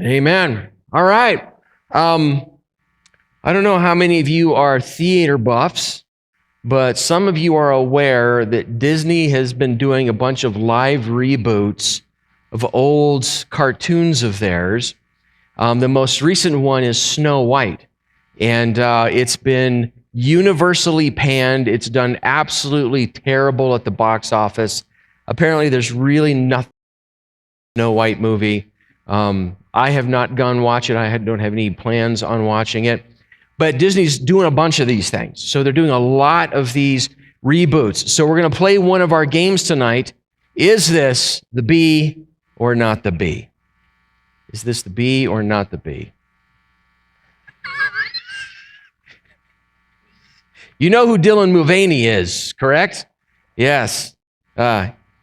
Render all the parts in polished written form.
Amen. All right. I don't know how many of you are theater buffs, but some of you are aware that Disney has been doing a bunch of live reboots of old cartoons of theirs. The most recent one is Snow White, and it's been universally panned. It's done absolutely terrible at the box office. Apparently, there's really nothing in the Snow White movie. I have not gone watch it. I don't have any plans on watching it. But Disney's doing a bunch of these things. So they're doing a lot of these reboots. So we're going to play one of our games tonight. Is this the B or not the B? Is this the B or not the B? You know who Dylan Mulvaney is, correct? Yes.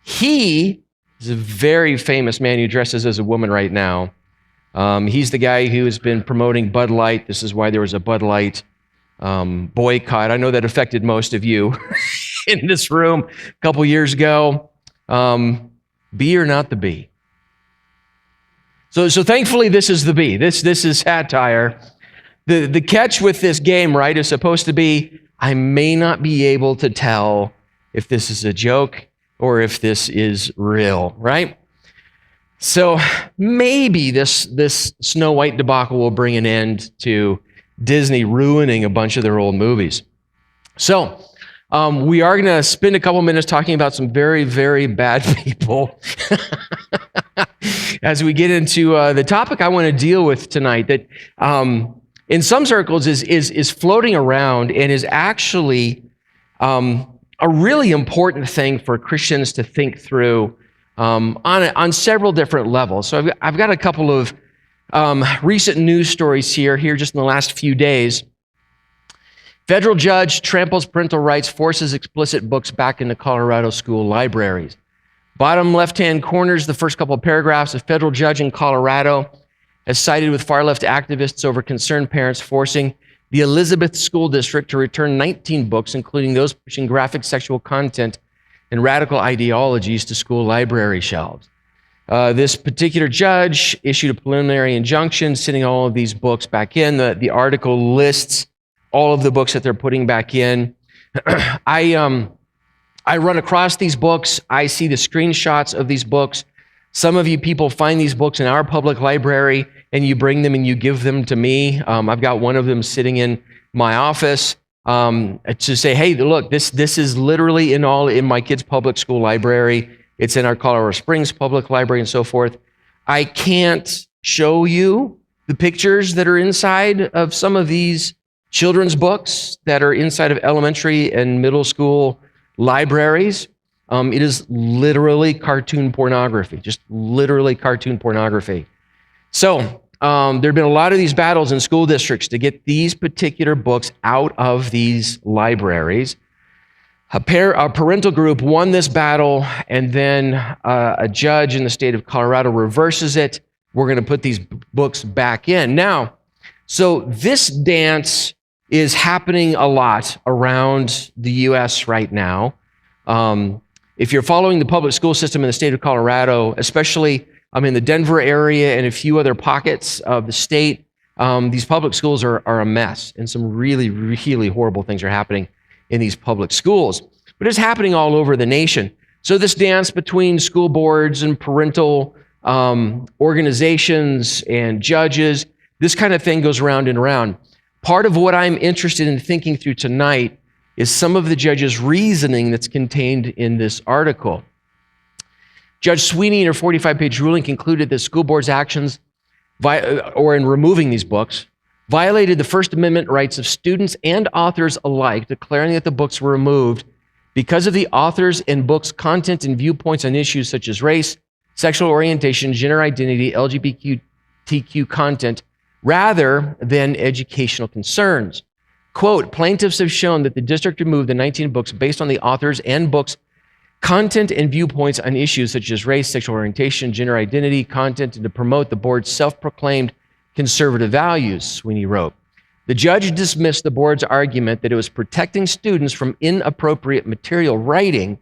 He is a very famous man who dresses as a woman right now. He's the guy who has been promoting Bud Light. This is why there was a Bud Light boycott. I know that affected most of you in this room a couple years ago. B or not the B? So thankfully, this is the B. This is satire. The catch with this game, right, is supposed to be, I may not be able to tell if this is a joke or if this is real, right? So maybe this Snow White debacle will bring an end to Disney ruining a bunch of their old movies. So we are going to spend a couple minutes talking about some very, very bad people as we get into the topic I want to deal with tonight that in some circles is floating around and is actually a really important thing for Christians to think through on several different levels. So I've got a couple of recent news stories here just in the last few days. Federal judge tramples parental rights, forces explicit books back into Colorado school libraries. Bottom left-hand corners, the first couple of paragraphs. A federal judge in Colorado has sided with far-left activists over concerned parents forcing the Elizabeth School District to return 19 books, including those pushing graphic sexual content and radical ideologies, to school library shelves. This particular judge issued a preliminary injunction sending all of these books back in. The article lists all of the books that they're putting back in. I run across these books. I see the screenshots of these books. Some of you people find these books in our public library and you bring them and you give them to me. I've got one of them sitting in my office. To say, hey, look, this is literally in my kids' public school library. It's in our Colorado Springs public library and so forth. I can't show you the pictures that are inside of some of these children's books that are inside of elementary and middle school libraries. It is literally cartoon pornography, just literally cartoon pornography. So there have been a lot of these battles in school districts to get these particular books out of these libraries. A parental group won this battle, and then a judge in the state of Colorado reverses it. We're going to put these books back in. Now, so this dance is happening a lot around the U.S. right now. If you're following the public school system in the state of Colorado, especially in the Denver area and a few other pockets of the state, these public schools are a mess, and some really, really horrible things are happening in these public schools. But it's happening all over the nation. So this dance between school boards and parental organizations and judges, this kind of thing goes round and round. Part of what I'm interested in thinking through tonight is some of the judge's reasoning that's contained in this article. Judge Sweeney, in her 45-page ruling, concluded that school board's actions, in removing these books, violated the First Amendment rights of students and authors alike, declaring that the books were removed because of the authors and books' content and viewpoints on issues such as race, sexual orientation, gender identity, LGBTQ content, rather than educational concerns. Quote, plaintiffs have shown that the district removed the 19 books based on the authors and books' content and viewpoints on issues such as race, sexual orientation, gender identity, content, and to promote the board's self-proclaimed conservative values, Sweeney wrote. The judge dismissed the board's argument that it was protecting students from inappropriate material writing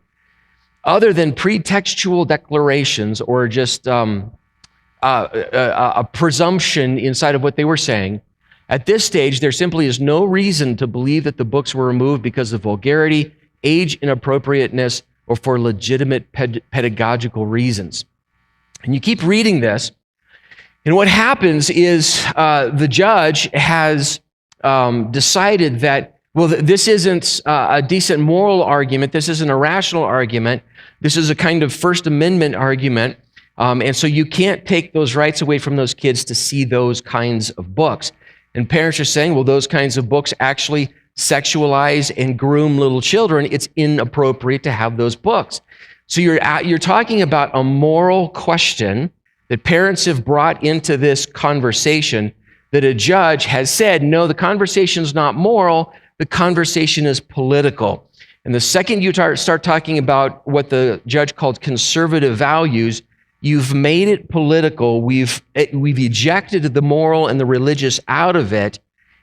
other than pretextual declarations or just a presumption inside of what they were saying. At this stage, there simply is no reason to believe that the books were removed because of vulgarity, age inappropriateness, or for legitimate pedagogical reasons. And you keep reading this, and what happens is the judge has decided that, well, this isn't a decent moral argument, this isn't a rational argument, this is a kind of First Amendment argument, and so you can't take those rights away from those kids to see those kinds of books. And parents are saying, well, those kinds of books actually sexualize and groom little children. It's inappropriate to have those books. So you're talking about a moral question that parents have brought into this conversation that a judge has said, no, the conversation is not moral, the conversation is political. And the second you start talking about what the judge called conservative values, you've made it political. We've ejected the moral and the religious out of it.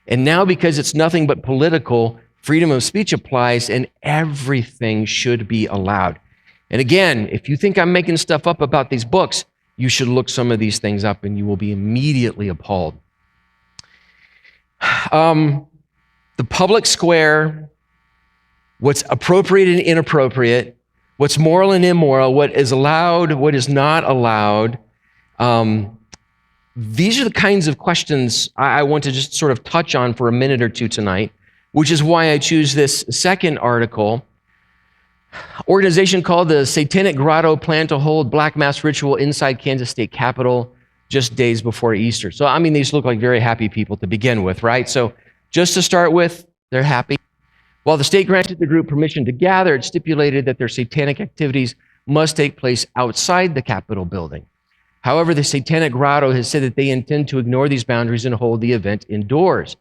And now, because it's nothing but political, freedom of speech applies and everything should be allowed. And again, if you think I'm making stuff up about these books, you should look some of these things up and you will be immediately appalled. The public square, what's appropriate and inappropriate, what's moral and immoral, what is allowed, what is not allowed. These are the kinds of questions I want to just sort of touch on for a minute or two tonight, which is why I choose this second article. Organization called the Satanic Grotto planned to hold black mass ritual inside Kansas State Capitol just days before Easter. So, I mean, these look like very happy people to begin with, right? So just to start with, they're happy. While the state granted the group permission to gather, it stipulated that their satanic activities must take place outside the Capitol building. However, the Satanic Grotto has said that they intend to ignore these boundaries and hold the event indoors.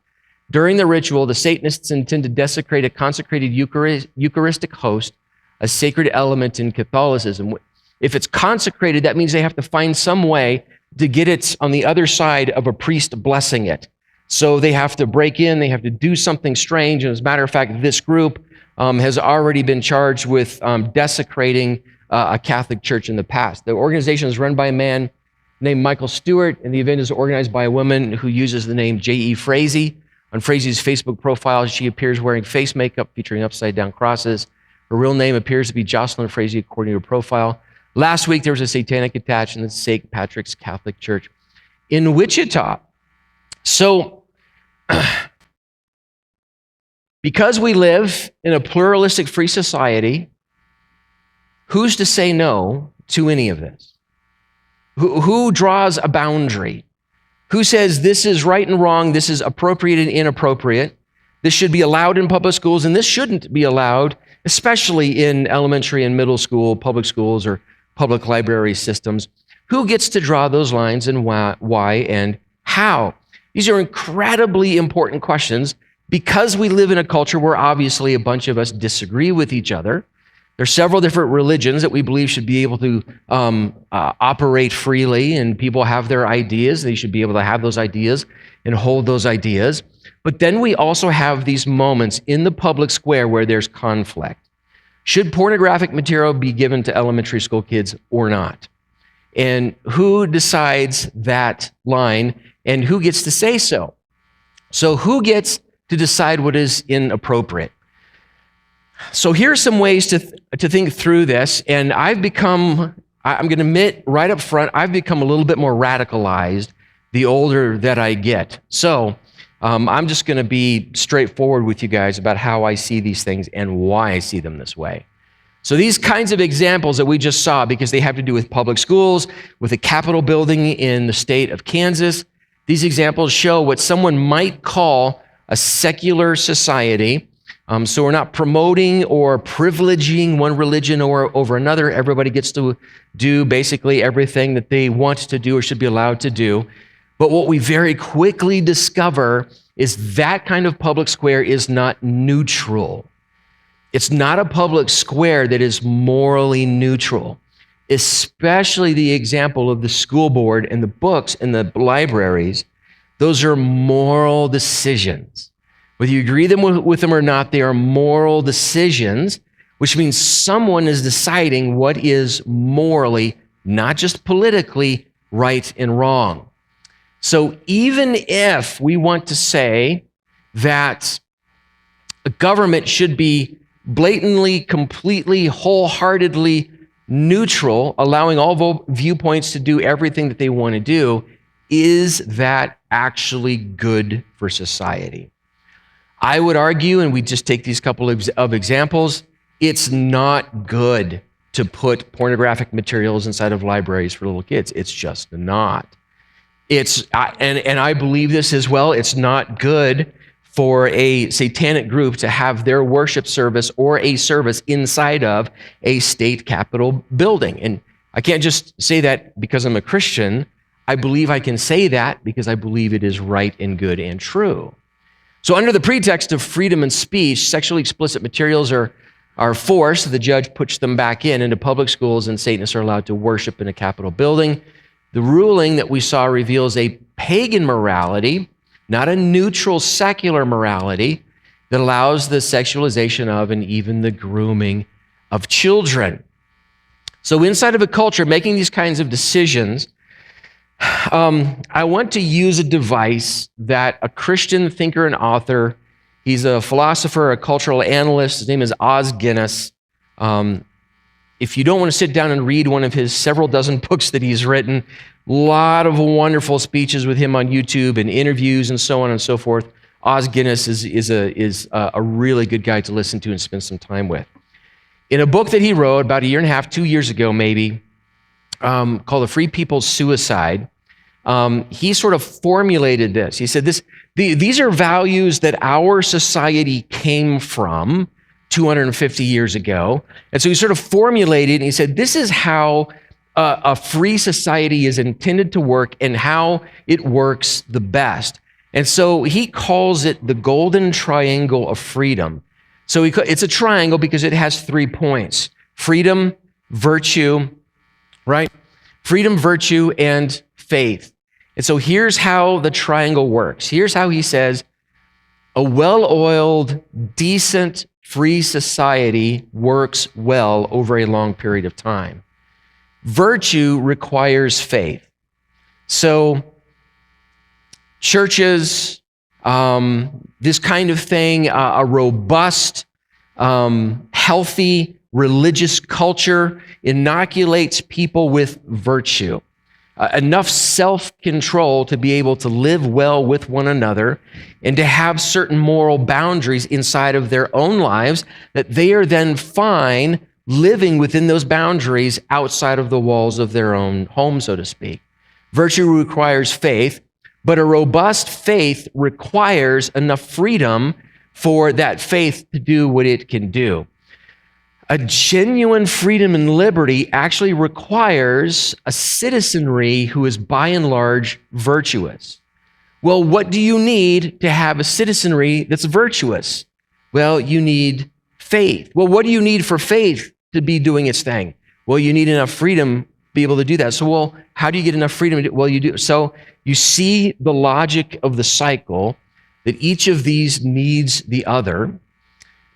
During the ritual, the Satanists intend to desecrate a consecrated Eucharistic host, a sacred element in Catholicism. If it's consecrated, that means they have to find some way to get it on the other side of a priest blessing it. So they have to break in, they have to do something strange. And as a matter of fact, this group has already been charged with desecrating a Catholic church in the past. The organization is run by a man named Michael Stewart, and the event is organized by a woman who uses the name J.E. Frazee. On Frazee's Facebook profile, she appears wearing face makeup featuring upside-down crosses. Her real name appears to be Jocelyn Frazee, according to her profile. Last week, there was a satanic attack in the St. Patrick's Catholic Church in Wichita. So, because we live in a pluralistic free society, who's to say no to any of this? Who draws a boundary? Who says this is right and wrong, this is appropriate and inappropriate, this should be allowed in public schools, and this shouldn't be allowed, especially in elementary and middle school, public schools, or public library systems? Who gets to draw those lines, and why and how? These are incredibly important questions because we live in a culture where obviously a bunch of us disagree with each other. There are several different religions that we believe should be able to operate freely, and people have their ideas. They should be able to have those ideas and hold those ideas. But then we also have these moments in the public square where there's conflict. Should pornographic material be given to elementary school kids or not? And who decides that line? And who gets to say so? So who gets to decide what is inappropriate? So here are some ways to think through this. And I'm going to admit right up front, I've become a little bit more radicalized the older that I get. So I'm just going to be straightforward with you guys about how I see these things and why I see them this way. So these kinds of examples that we just saw, because they have to do with public schools, with a Capitol building in the state of Kansas, these examples show what someone might call a secular society. So we're not promoting or privileging one religion over another. Everybody gets to do basically everything that they want to do or should be allowed to do. But what we very quickly discover is that kind of public square is not neutral. It's not a public square that is morally neutral, especially the example of the school board and the books and the libraries. Those are moral decisions. Whether you agree with them or not, they are moral decisions, which means someone is deciding what is morally, not just politically, right and wrong. So even if we want to say that a government should be blatantly, completely, wholeheartedly neutral, allowing all viewpoints to do everything that they want to do, is that actually good for society? I would argue, and we just take these couple of examples, it's not good to put pornographic materials inside of libraries for little kids. It's just not. And I believe this as well. It's not good for a satanic group to have their worship service or a service inside of a state capitol building. And I can't just say that because I'm a Christian. I believe I can say that because I believe it is right and good and true. So under the pretext of freedom of speech, sexually explicit materials are forced. The judge puts them back into public schools, and Satanists are allowed to worship in a Capitol building. The ruling that we saw reveals a pagan morality, not a neutral secular morality, that allows the sexualization of and even the grooming of children. So inside of a culture making these kinds of decisions, I want to use a device that a Christian thinker and author, he's a philosopher, a cultural analyst, his name is Os Guinness. If you don't want to sit down and read one of his several dozen books that he's written, a lot of wonderful speeches with him on YouTube and interviews and so on and so forth, Os Guinness is a really good guy to listen to and spend some time with. In a book that he wrote about a year and a half, 2 years ago maybe, called The Free People's Suicide, he sort of formulated this. He said, these are values that our society came from 250 years ago. And so he sort of formulated, and he said, this is how a free society is intended to work and how it works the best. And so he calls it the golden triangle of freedom. So it's a triangle because it has 3 points: freedom, virtue, right? Freedom, virtue, and faith. And so here's how the triangle works. Here's how he says, a well-oiled, decent, free society works well over a long period of time. Virtue requires faith. So churches, this kind of thing, a robust, healthy, religious culture inoculates people with virtue. Enough self-control to be able to live well with one another and to have certain moral boundaries inside of their own lives that they are then fine living within those boundaries outside of the walls of their own home, so to speak. Virtue requires faith, but a robust faith requires enough freedom for that faith to do what it can do. A genuine freedom and liberty actually requires a citizenry who is by and large virtuous. Well, what do you need to have a citizenry that's virtuous? Well, you need faith. Well, what do you need for faith to be doing its thing? Well, you need enough freedom to be able to do that. So, well, how do you get enough freedom? Well, you do. So you see the logic of the cycle, that each of these needs the other.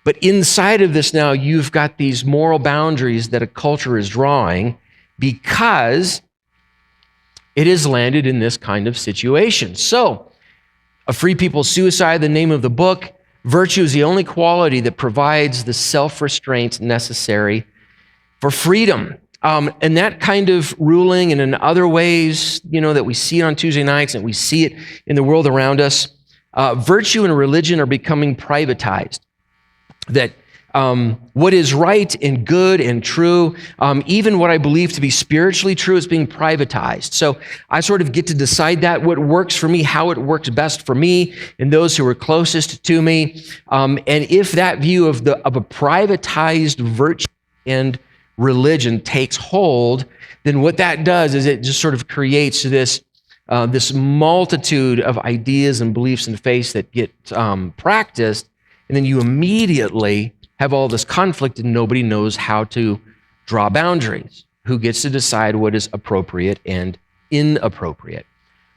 But inside of this now, you've got these moral boundaries that a culture is drawing because it has landed in this kind of situation. So, A Free People's Suicide, the name of the book. Virtue is the only quality that provides the self-restraint necessary for freedom. And that kind of ruling, and in other ways, that we see it on Tuesday nights and we see it in the world around us, virtue and religion are becoming privatized. That what is right and good and true, even what I believe to be spiritually true, is being privatized. So I sort of get to decide that, what works for me, how it works best for me and those who are closest to me. And if that view of a privatized virtue and religion takes hold, then what that does is it just sort of creates this multitude of ideas and beliefs and faiths that get practiced. And then you immediately have all this conflict and nobody knows how to draw boundaries. Who gets to decide what is appropriate and inappropriate?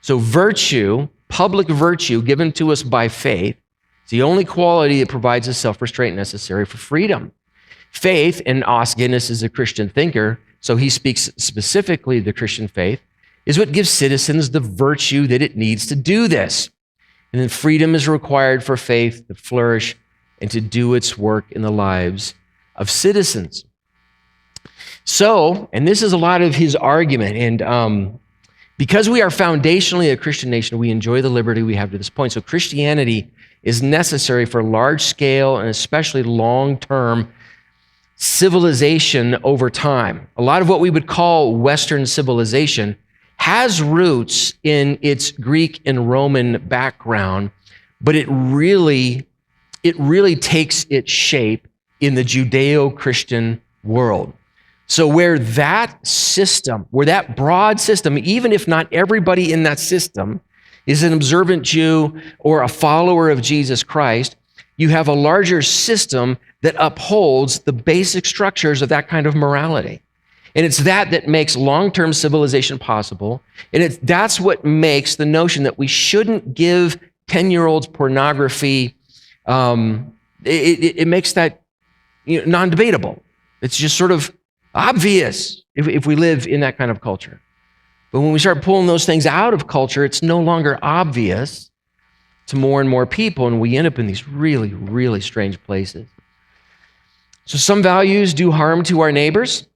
So virtue, public virtue given to us by faith, is the only quality that provides the self-restraint necessary for freedom. Faith, and Os Guinness is a Christian thinker, so he speaks specifically the Christian faith. is what gives citizens the virtue that it needs to do this. And then freedom is required for faith to flourish and to do its work in the lives of citizens. So, and this is a lot of his argument, and because we are foundationally a Christian nation, we enjoy the liberty we have to this point. So Christianity is necessary for large-scale and especially long-term civilization over time. A lot of what we would call Western civilization has roots in its Greek and Roman background, but it really takes its shape in the Judeo-Christian world. So where that broad system, even if not everybody in that system is an observant Jew or a follower of Jesus Christ, you have a larger system that upholds the basic structures of that kind of morality. And it's that makes long-term civilization possible. And that's what makes the notion that we shouldn't give 10-year-olds pornography, it makes that non-debatable. It's just sort of obvious if we live in that kind of culture. But when we start pulling those things out of culture, it's no longer obvious to more and more people, and we end up in these really, really strange places. So some values do harm to our neighbors,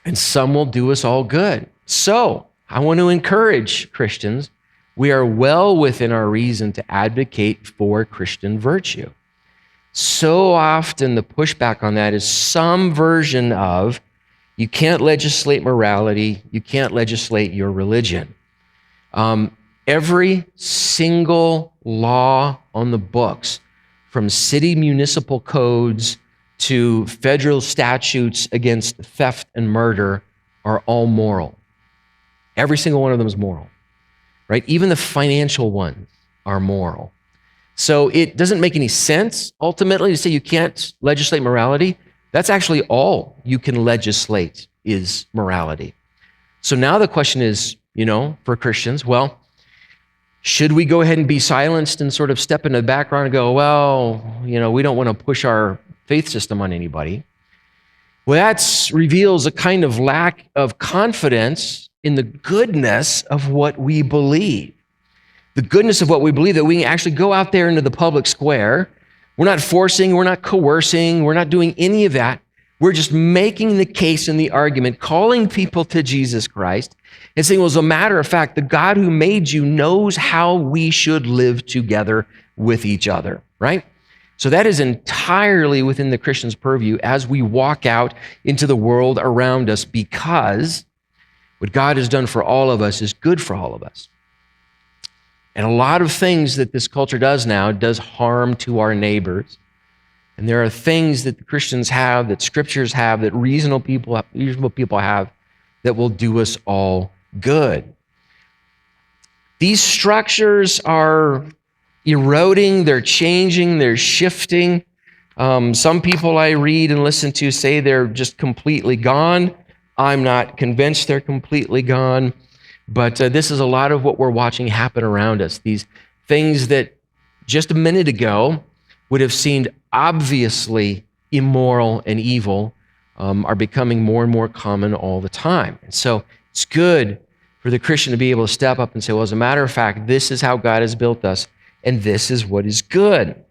and some will do us all good. So I want to encourage Christians, we are well within our reason to advocate for Christian virtue. So often the pushback on that is some version of, you can't legislate morality, you can't legislate your religion. Every single law on the books, from city municipal codes to federal statutes against theft and murder, are all moral. Every single one of them is moral, right? Even the financial ones are moral. So it doesn't make any sense, ultimately, to say you can't legislate morality. That's actually all you can legislate is morality. So now the question is, for Christians, well, should we go ahead and be silenced and sort of step into the background and go, well, we don't want to push our faith system on anybody? Well, that reveals a kind of lack of confidence in the goodness of what we believe. The goodness of what we believe, that we can actually go out there into the public square. We're not forcing, we're not coercing, we're not doing any of that. We're just making the case and the argument, calling people to Jesus Christ and saying, well, as a matter of fact, the God who made you knows how we should live together with each other, right? So that is entirely within the Christian's purview as we walk out into the world around us, because what God has done for all of us is good for all of us. And a lot of things that this culture does now does harm to our neighbors. And there are things that the Christians have, that scriptures have, that reasonable people have, that will do us all good. These structures are eroding, they're changing, they're shifting. Some people I read and listen to say they're just completely gone. I'm not convinced they're completely gone. But this is a lot of what we're watching happen around us. These things that just a minute ago would have seemed obviously immoral and evil are becoming more and more common all the time. And so it's good for the Christian to be able to step up and say, well, as a matter of fact, this is how God has built us, and this is what is good.